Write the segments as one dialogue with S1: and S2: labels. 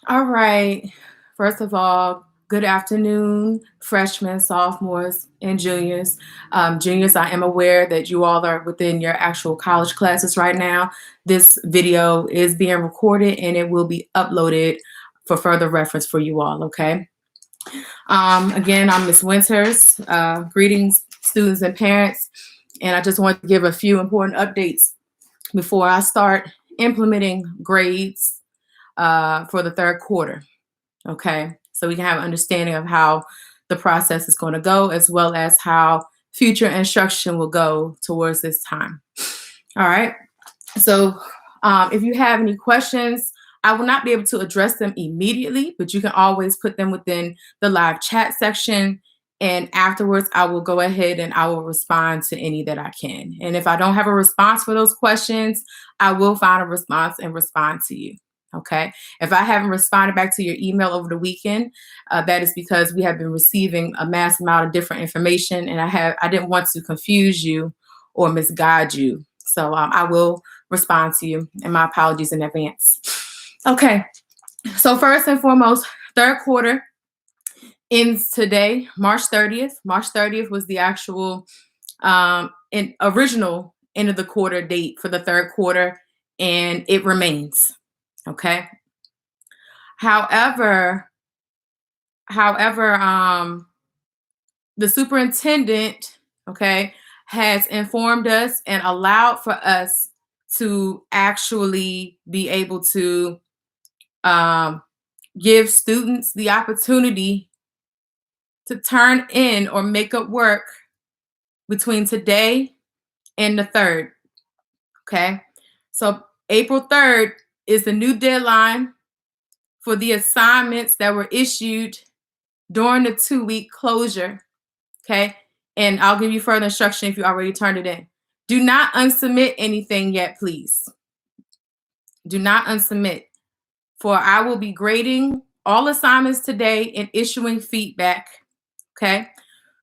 S1: All right. First of all, good afternoon, freshmen, sophomores, and juniors. Juniors, I am aware that you all are within your actual college classes right now. This video is being recorded and it will be uploaded for further reference for you all, okay? Again, I'm Miss Winters. Greetings, students and parents. And I just want to give a few important updates before I start implementing grades for the third quarter. Okay, so we can have an understanding of how the process is going to go, as well as how future instruction will go towards this time. All right, so if you have any questions, I will not be able to address them immediately, but you can always put them within the live chat section. And afterwards, I will go ahead and I will respond to any that I can. And if I don't have a response for those questions, I will find a response and respond to you. Okay. If I haven't responded back to your email over the weekend, that is because we have been receiving a mass amount of different information, and I didn't want to confuse you or misguide you. So I will respond to you, and my apologies in advance. Okay. So first and foremost, third quarter ends today, March 30th. March 30th was the actual original end of the quarter date for the third quarter, and it remains. Okay. However, the superintendent, okay, has informed us and allowed for us to actually be able to give students the opportunity to turn in or make up work between today and the 3rd. Okay. So April 3rd is the new deadline for the assignments that were issued during the 2-week closure. Okay. And I'll give you further instruction if you already turned it in. Do not unsubmit anything yet, please. Do not unsubmit, for I will be grading all assignments today and issuing feedback. Okay.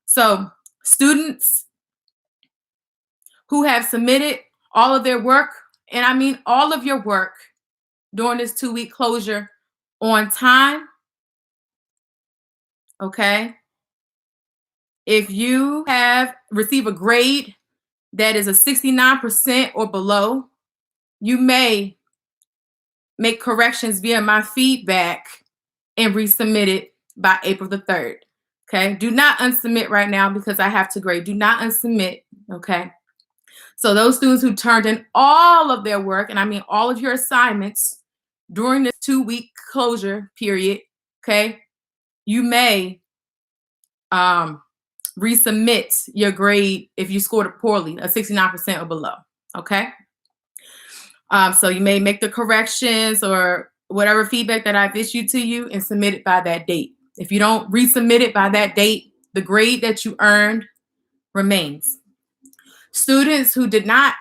S1: So students who have submitted all of their work, and I mean all of your work during this 2-week closure on time, okay? If you have received a grade that is a 69% or below, you may make corrections via my feedback and resubmit it by April the 3rd. Okay. Do not unsubmit right now because I have to grade. Do not unsubmit. Okay. So those students who turned in all of their work, and I mean all of your assignments during this 2-week closure period, okay, you may resubmit your grade if you scored it poorly, a 69% or below. Okay. So you may make the corrections or whatever feedback that I've issued to you and submit it by that date. If you don't resubmit it by that date, the grade that you earned remains. Students who did not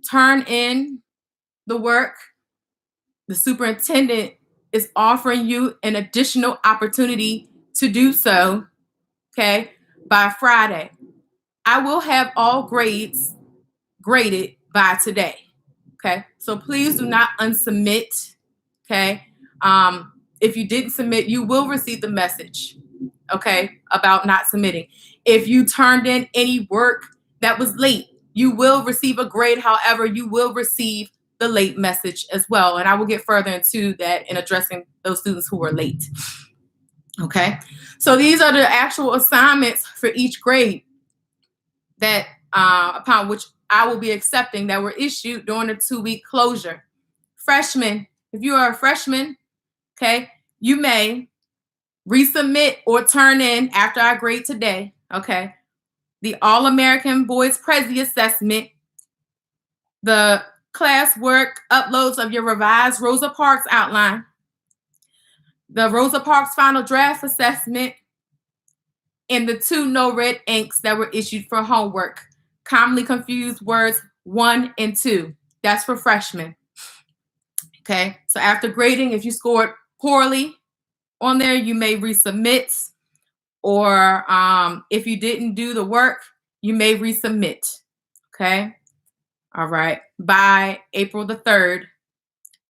S1: turn in the work, the superintendent is offering you an additional opportunity to do so, okay, by Friday. I will have all grades graded by today, okay? So please do not unsubmit, okay? If you didn't submit, you will receive the message, okay, about not submitting. If you turned in any work that was late, you will receive a grade. However, you will receive the late message as well. And I will get further into that in addressing those students who were late. Okay. So these are the actual assignments for each grade that upon which I will be accepting that were issued during the 2-week closure. Freshmen, if you are a freshman, okay, you may resubmit or turn in after I grade today, okay, the All-American Boys Prezi Assessment, the classwork uploads of your revised Rosa Parks outline, the Rosa Parks Final Draft Assessment, and the 2 no red inks that were issued for homework. Commonly confused words 1 and 2. That's for freshmen. Okay, so after grading, if you scored poorly on there, you may resubmit, or if you didn't do the work, you may resubmit. Okay, all right, by April the 3rd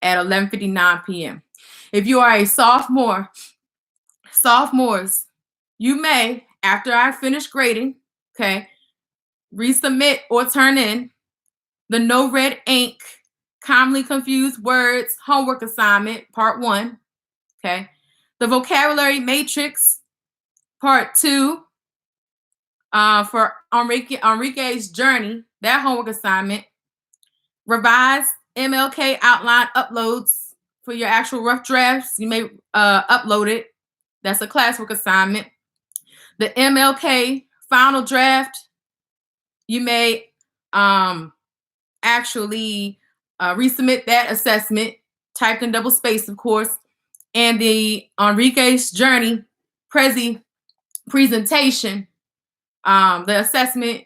S1: at 11:59 p.m. If you are a sophomores, you may, after I finish grading, okay, resubmit or turn in the No Red Ink Commonly Confused Words Homework Assignment, Part 1, okay, the Vocabulary Matrix, Part 2, for Enrique's Journey, that homework assignment, revised MLK outline uploads for your actual rough drafts. You may upload it. That's a classwork assignment. The MLK final draft, you may actually resubmit that assessment, typed in double space, of course. And the Enrique's Journey presentation, the assessment,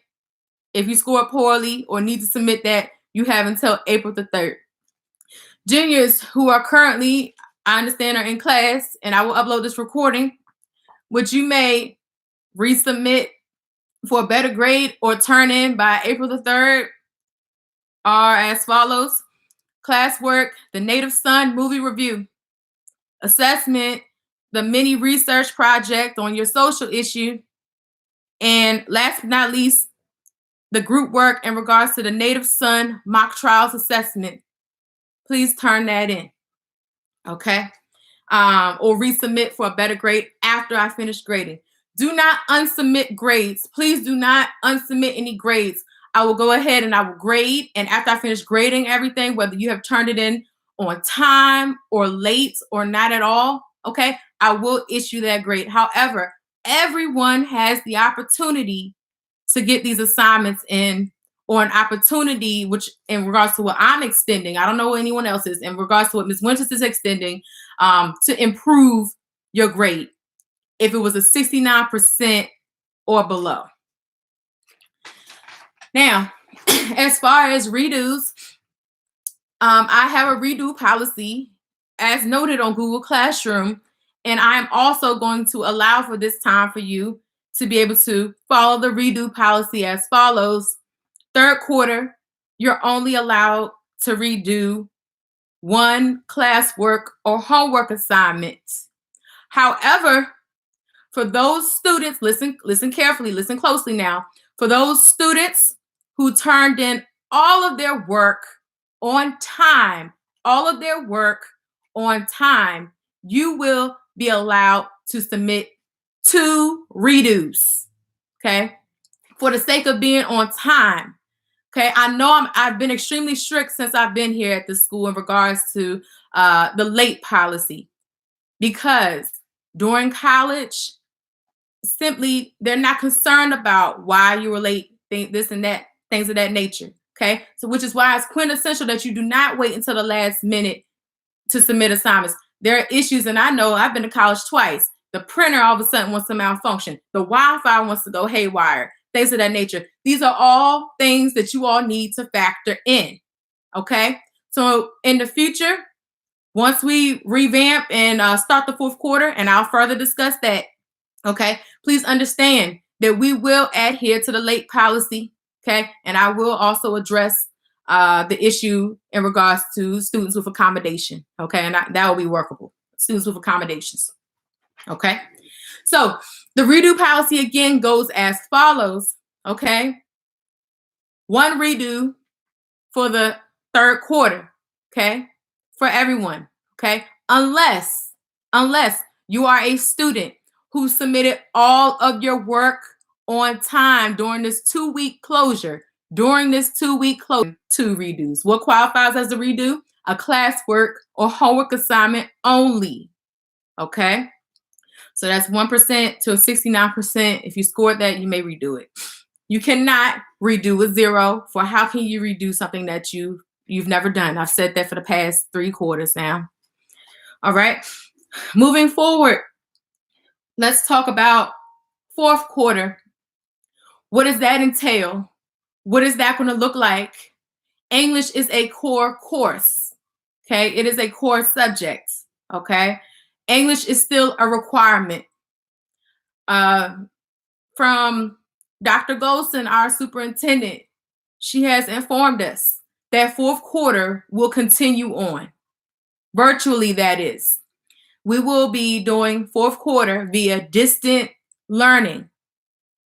S1: if you score poorly or need to submit that, you have until April the 3rd. Juniors who are currently, I understand, are in class, and I will upload this recording, which you may resubmit for a better grade or turn in by April the 3rd, are as follows. Classwork, the Native Son movie review. Assessment, the mini research project on your social issue. And last but not least, the group work in regards to the Native Son mock trials assessment. Please turn that in, okay? Or resubmit for a better grade after I finish grading. Do not unsubmit grades. Please do not unsubmit any grades. I will go ahead and I will grade, and after I finish grading everything, whether you have turned it in on time or late or not at all, okay, I will issue that grade. However, everyone has the opportunity to get these assignments in, or an opportunity, which in regards to what I'm extending, I don't know what anyone else is, in regards to what Ms. Winters is extending, to improve your grade if it was a 69% or below. Now, as far as redos, I have a redo policy as noted on Google Classroom, and I'm also going to allow for this time for you to be able to follow the redo policy as follows. Third quarter, you're only allowed to redo one classwork or homework assignment. However, for those students, listen carefully, listen closely now. For those students who turned in all of their work on time, you will be allowed to submit 2 redos, okay? For the sake of being on time, okay? I know I've been extremely strict since I've been here at the school in regards to the late policy, because during college, simply they're not concerned about why you were late, this and that, things of that nature, okay? So which is why it's quintessential that you do not wait until the last minute to submit assignments. There are issues, and I know I've been to college twice. The printer all of a sudden wants to malfunction. The Wi-Fi wants to go haywire, things of that nature. These are all things that you all need to factor in, okay? So in the future, once we revamp and start the 4th quarter, and I'll further discuss that, okay, please understand that we will adhere to the late policy, okay? And I will also address the issue in regards to students with accommodation, okay? And that will be workable. Students with accommodations, okay? So the redo policy again goes as follows, okay? 1 redo for the 3rd quarter, okay? For everyone, okay? Unless you are a student who submitted all of your work on time during this 2-week closure. During this 2-week closure, 2 redos. What qualifies as a redo? A classwork or homework assignment only, okay? So that's 1% to a 69%. If you scored that, you may redo it. You cannot redo a 0, for how can you redo something that you've never done? I've said that for the past 3 quarters now. All right, moving forward, let's talk about 4th quarter. What does that entail? What is that going to look like? English is a core course, okay? It is a core subject, okay? English is still a requirement. From Dr. Golson, our superintendent, she has informed us that 4th quarter will continue on. virtually, that is. We will be doing fourth quarter via distant learning.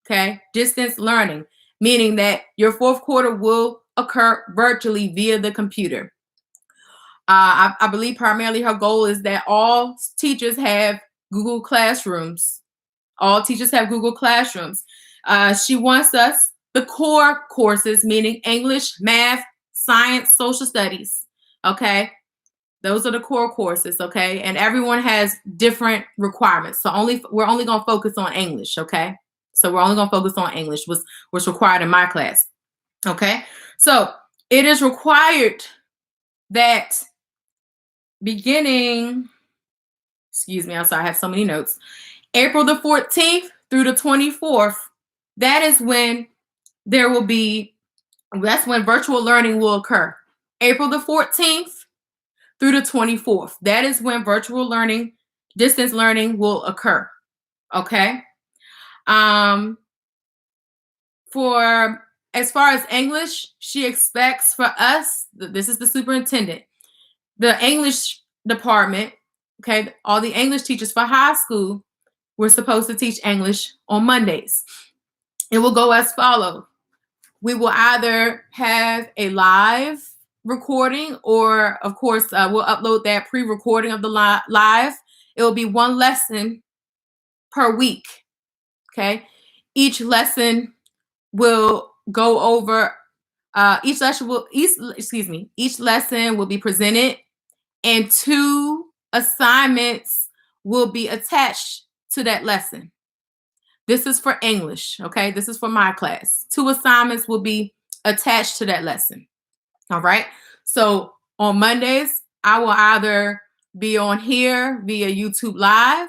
S1: Okay, distance learning, meaning that your fourth quarter will occur virtually via the computer. I believe primarily her goal is that all teachers have Google Classrooms. All teachers have Google Classrooms. She wants us, the core courses, meaning English, math, science, social studies. Okay. Those are the core courses. Okay. And everyone has different requirements. So we're only going to focus on English. Okay. So we're only going to focus on English, what's required in my class. Okay. So it is required that beginning, excuse me, I'm sorry, I have so many notes. April the 14th through the 24th, that is when that's when virtual learning will occur. April the 14th through the 24th, that is when virtual learning, distance learning will occur. Okay. For as far as English, she expects for us, this is the superintendent, the English department, okay, all the English teachers for high school, we're supposed to teach English on Mondays. It will go as follows. We will either have a live recording, or of course, we'll upload that pre-recording of the live. It will be one lesson per week. Okay. Each lesson will go over, each lesson will be presented, and 2 assignments will be attached to that lesson. This is for English, okay? This is for my class. 2 assignments will be attached to that lesson. All right. So on Mondays, I will either be on here via YouTube Live,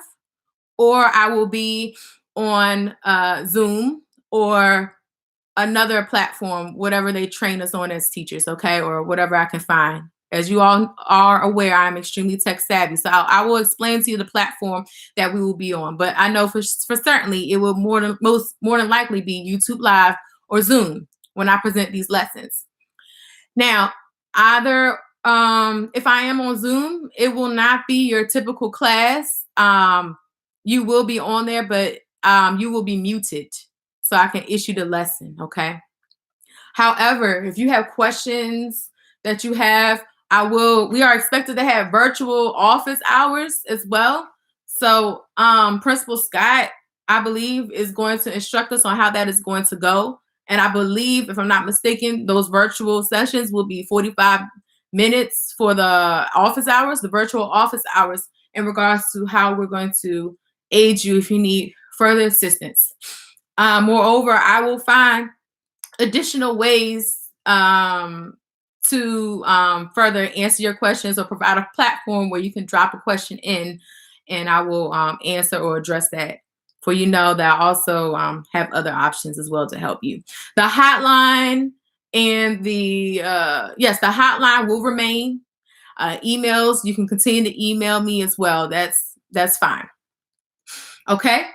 S1: or I will be on Zoom or another platform, whatever they train us on as teachers, okay, or whatever I can find. As you all are aware, I'm extremely tech savvy, so I will explain to you the platform that we will be on. But I know for certainly it will more than likely be YouTube Live or Zoom when I present these lessons. Now, either if I am on Zoom, it will not be your typical class. You will be on there, but you will be muted, so I can issue the lesson. Okay. However, if you have questions that you have, we are expected to have virtual office hours as well. So Principal Scott, I believe, is going to instruct us on how that is going to go. And I believe, if I'm not mistaken, those virtual sessions will be 45 minutes for the office hours, the virtual office hours, in regards to how we're going to aid you if you need further assistance. Moreover, I will find additional ways to further answer your questions, or provide a platform where you can drop a question in, and I will answer or address that for you. Know that I also have other options as well to help you. The hotline and the hotline will remain. Emails, you can continue to email me as well. That's fine. Okay.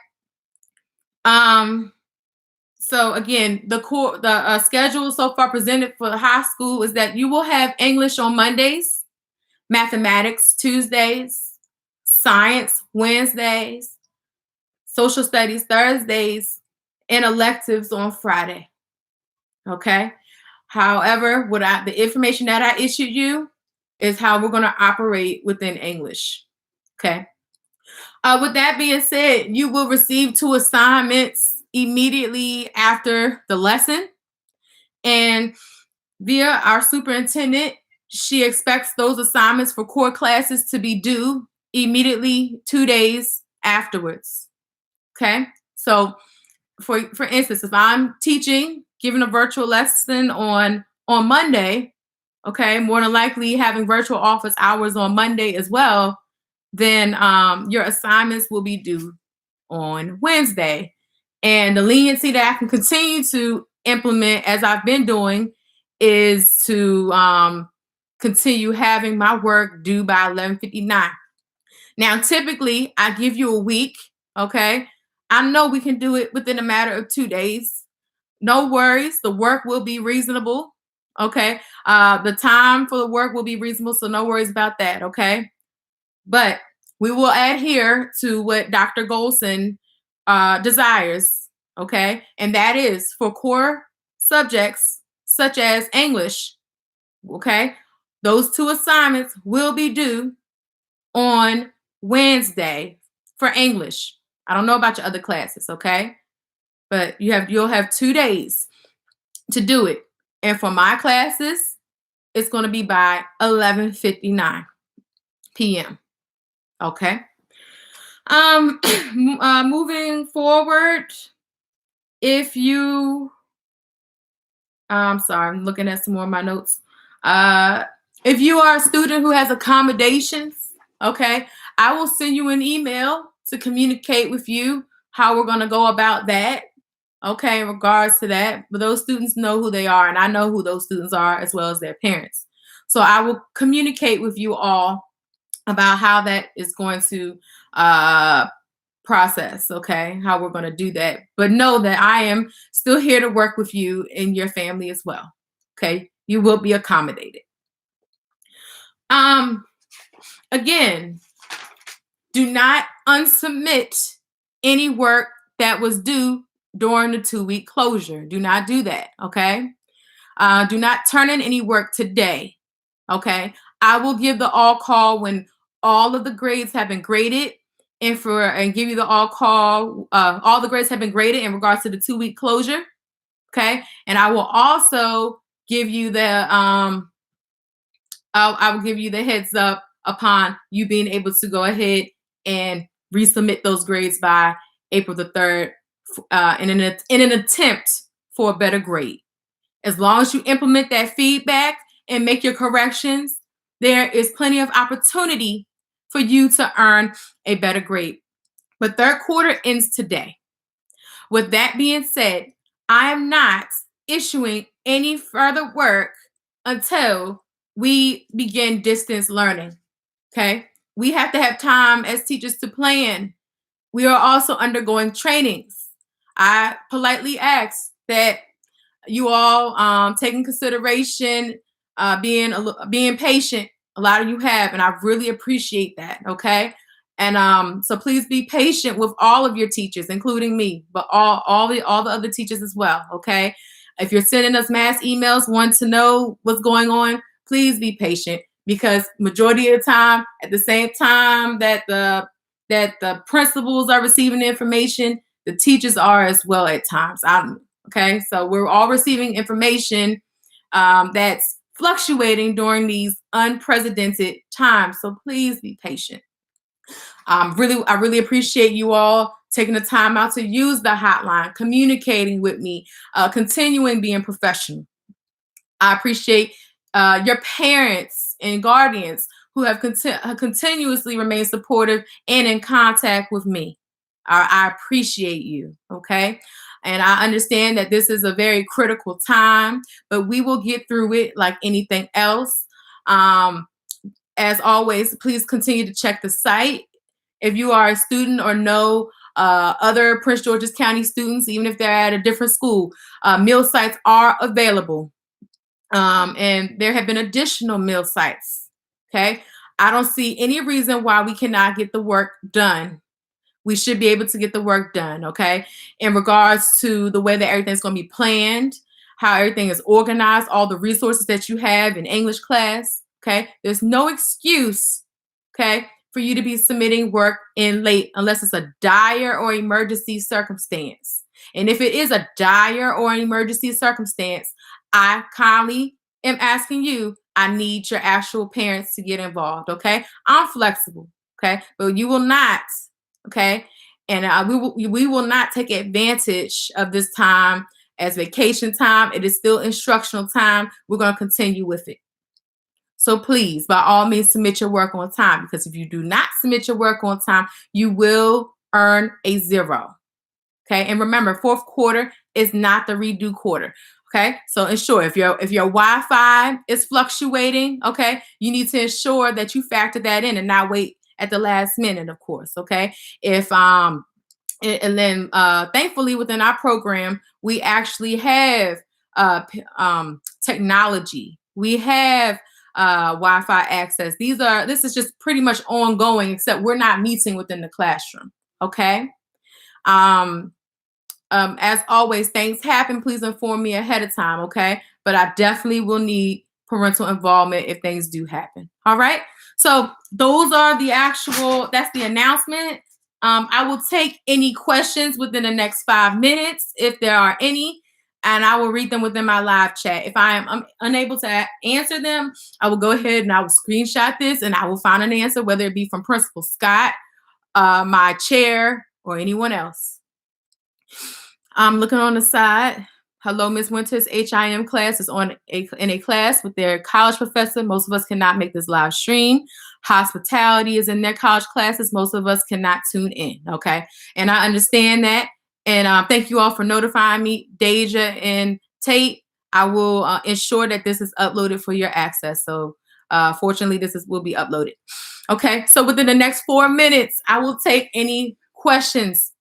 S1: So again, the schedule so far presented for the high school is that you will have English on Mondays, mathematics Tuesdays, science Wednesdays, social studies Thursdays, and electives on Friday. Okay. However, the information that I issued you is how we're going to operate within English. Okay. With that being said, you will receive 2 assignments immediately after the lesson. And via our superintendent, she expects those assignments for core classes to be due immediately 2 days afterwards. Okay. So for instance, if I'm giving a virtual lesson on Monday, okay, more than likely having virtual office hours on Monday as well, then your assignments will be due on Wednesday. And the leniency that I can continue to implement, as I've been doing, is to continue having my work due by 11:59. Now, typically, I give you a week, okay? I know we can do it within a matter of 2 days. No worries. The work will be reasonable, okay? The time for the work will be reasonable, so no worries about that, okay? But we will adhere to what Dr. Golson desires, okay? And that is for core subjects such as English, okay? Those 2 assignments will be due on Wednesday for English. I don't know about your other classes, okay? But you'll have 2 days to do it. And for my classes, it's going to be by 11:59 p.m. Okay? Moving forward, if you I'm sorry, I'm looking at some more of my notes. If you are a student who has accommodations, okay, I will send you an email to communicate with you how we're going to go about that. Okay, in regards to that, but those students know who they are, and I know who those students are as well as their parents. So I will communicate with you all about how that is going to process, okay, how we're going to do that. But know that I am still here to work with you and your family as well. Okay, you will be accommodated. Again, do not unsubmit any work that was due during the 2-week closure. Do not do that, okay? Do not turn in any work today, okay? I will give the all call when all of the grades have been graded and give you the all call. All the grades have been graded in regards to the 2-week closure, okay? And I will also give you I will give you the heads up upon you being able to go ahead and resubmit those grades by April the 3rd in an attempt for a better grade. As long as you implement that feedback and make your corrections, there is plenty of opportunity for you to earn a better grade. But 3rd quarter ends today. With that being said, I am not issuing any further work until we begin distance learning. Okay? We have to have time as teachers to plan. We are also undergoing trainings. I politely ask that you all take in consideration being patient. A lot of you have, and I really appreciate that. Okay, and so please be patient with all of your teachers, including me, but all the other teachers as well. Okay, if you're sending us mass emails, want to know what's going on, please be patient because majority of the time, at the same time that the principals are receiving the information, the teachers are as well at times. Okay, so we're all receiving information that's fluctuating during these unprecedented times. So please be patient. I really appreciate you all taking the time out to use the hotline, communicating with me, continuing being professional. I appreciate your parents and guardians who have continuously remained supportive and in contact with me. I appreciate you. Okay. And I understand that this is a very critical time, but we will get through it like anything else. As always, please continue to check the site. If you are a student or know other Prince George's County students, even if they're at a different school, meal sites are available. And there have been additional meal sites. Okay. I don't see any reason why we cannot get the work done. We should be able to get the work done. Okay. In regards to the way that everything's going to be planned, how everything is organized, all the resources that you have in English class. Okay. There's no excuse. Okay. For you to be submitting work in late unless it's a dire or emergency circumstance. And if it is a dire or emergency circumstance, I kindly am asking you, I need your actual parents to get involved. Okay. I'm flexible. Okay. But you will not. Okay. And we will not take advantage of this time as vacation time. It is still instructional time. We're going to continue with it. So please, by all means, submit your work on time, because if you do not submit your work on time, you will earn a 0. Okay. And remember, 4th quarter is not the redo quarter. Okay. So ensure if your Wi-Fi is fluctuating, okay, you need to ensure that you factor that in and not wait at the last minute, of course. Okay. If and then thankfully within our program, we actually have technology. We have Wi-Fi access. This is just pretty much ongoing, except we're not meeting within the classroom. Okay. Um, as always, things happen. Please inform me ahead of time. Okay. But I definitely will need parental involvement if things do happen. All right. So that's the announcement. I will take any questions within the next 5 minutes if there are any, and I will read them within my live chat. If I am unable to answer them, I will go ahead and I will screenshot this and I will find an answer, whether it be from Principal Scott, my chair, or anyone else. I'm looking on the side. Hello, Miss Winters. HIM class is in a class with their college professor. Most of us cannot make this live stream. Hospitality is in their college classes. Most of us cannot tune in. Okay, and I understand that. And thank you all for notifying me, Deja and Tate. I will ensure that this is uploaded for your access. So fortunately, will be uploaded. Okay, so within the next 4 minutes, I will take any questions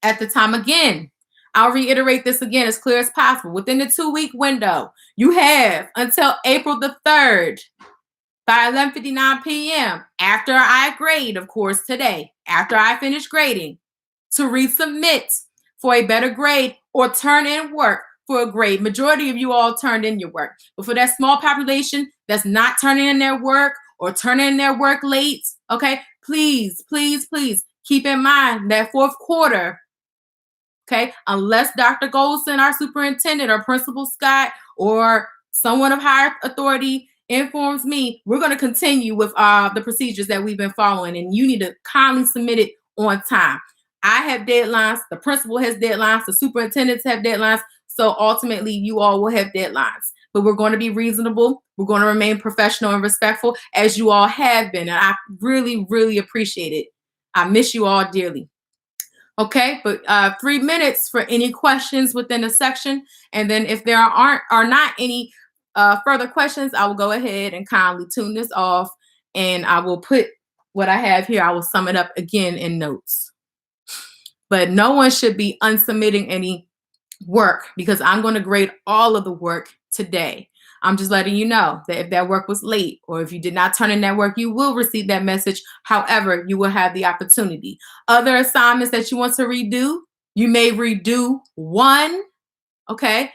S1: at the time. Again, I'll reiterate this again as clear as possible. Within the 2-week window, you have until April the 3rd by 11:59 p.m. after I grade, of course, today, after I finish grading, to resubmit for a better grade or turn in work for a grade. Majority of you all turned in your work. But for that small population that's not turning in their work or turning in their work late, okay, please, please, please keep in mind that fourth quarter, okay, unless Dr. Golson, our superintendent, or Principal Scott, or someone of higher authority informs me, we're going to continue with the procedures that we've been following, and you need to kindly submit it on time. I have deadlines, the principal has deadlines, the superintendents have deadlines, so ultimately you all will have deadlines. But we're going to be reasonable. We're going to remain professional and respectful, as you all have been, and I really, really appreciate it. I miss you all dearly. Okay, but 3 minutes for any questions within the section. And then if there are not any further questions, I will go ahead and kindly tune this off, and I will put what I have here. I will sum it up again in notes. But no one should be unsubmitting any work, because I'm going to grade all of the work today. I'm just letting you know that if that work was late or if you did not turn in that work, you will receive that message. However, you will have the opportunity. Other assignments that you want to redo, you may redo one. Okay.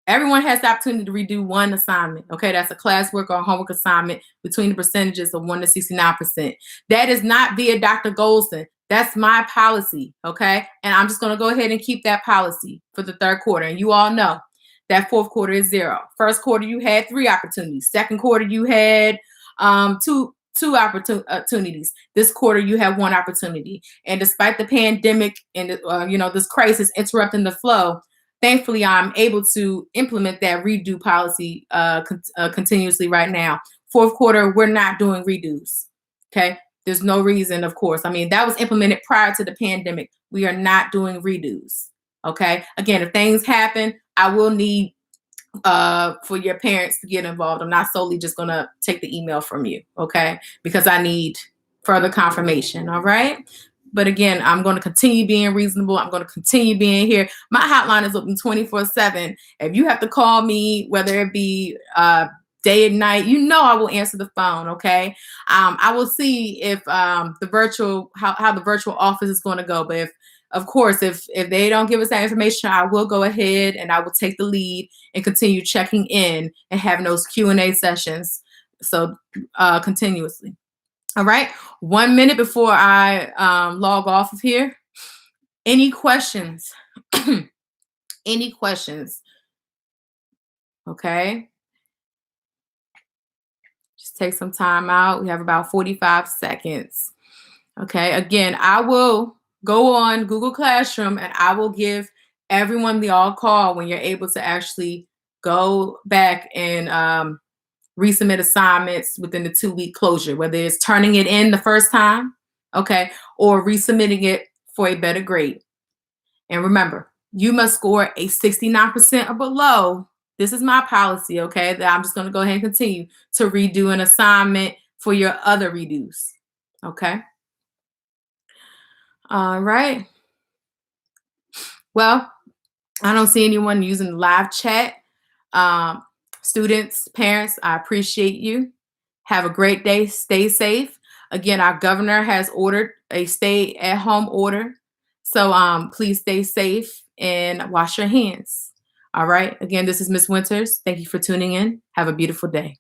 S1: Everyone has the opportunity to redo one assignment. Okay. That's a classwork or a homework assignment between the percentages of 1 to 69%. That is not via Dr. Golson. That's my policy. Okay. And I'm just going to go ahead and keep that policy for the third quarter. And you all know that fourth quarter is 0. First quarter, you had 3 opportunities. Second quarter, you had two opportunities. This quarter, you have 1 opportunity. And despite the pandemic and this crisis interrupting the flow, thankfully, I'm able to implement that redo policy continuously right now. Fourth quarter, we're not doing redos. Okay. There's no reason, of course. I mean, that was implemented prior to the pandemic. We are not doing redos. Okay. Again, if things happen, I will need for your parents to get involved. I'm not solely just going to take the email from you. Okay. Because I need further confirmation. All right. But again, I'm going to continue being reasonable. I'm going to continue being here. My hotline is open 24/7. If you have to call me, whether it be day and night, I will answer the phone. Okay. I will see if how the virtual office is going to go. But if they don't give us that information, I will go ahead and I will take the lead and continue checking in and having those Q&A sessions. So continuously. All right. 1 minute before I log off of here. Any questions? Any questions? Okay. Just take some time out. We have about 45 seconds. Okay. Again, I will go on Google Classroom and I will give everyone the all call when you're able to actually go back and resubmit assignments within the 2-week closure, whether it's turning it in the first time, okay, or resubmitting it for a better grade. And remember, you must score a 69% or below. This is my policy, okay, that I'm just going to go ahead and continue to redo an assignment for your other redos, okay? All right. Well, I don't see anyone using the live chat. Students, parents, I appreciate you. Have a great day. Stay safe. Again, our governor has ordered a stay at home order. So please stay safe and wash your hands. All right. Again, this is Miss Winters. Thank you for tuning in. Have a beautiful day.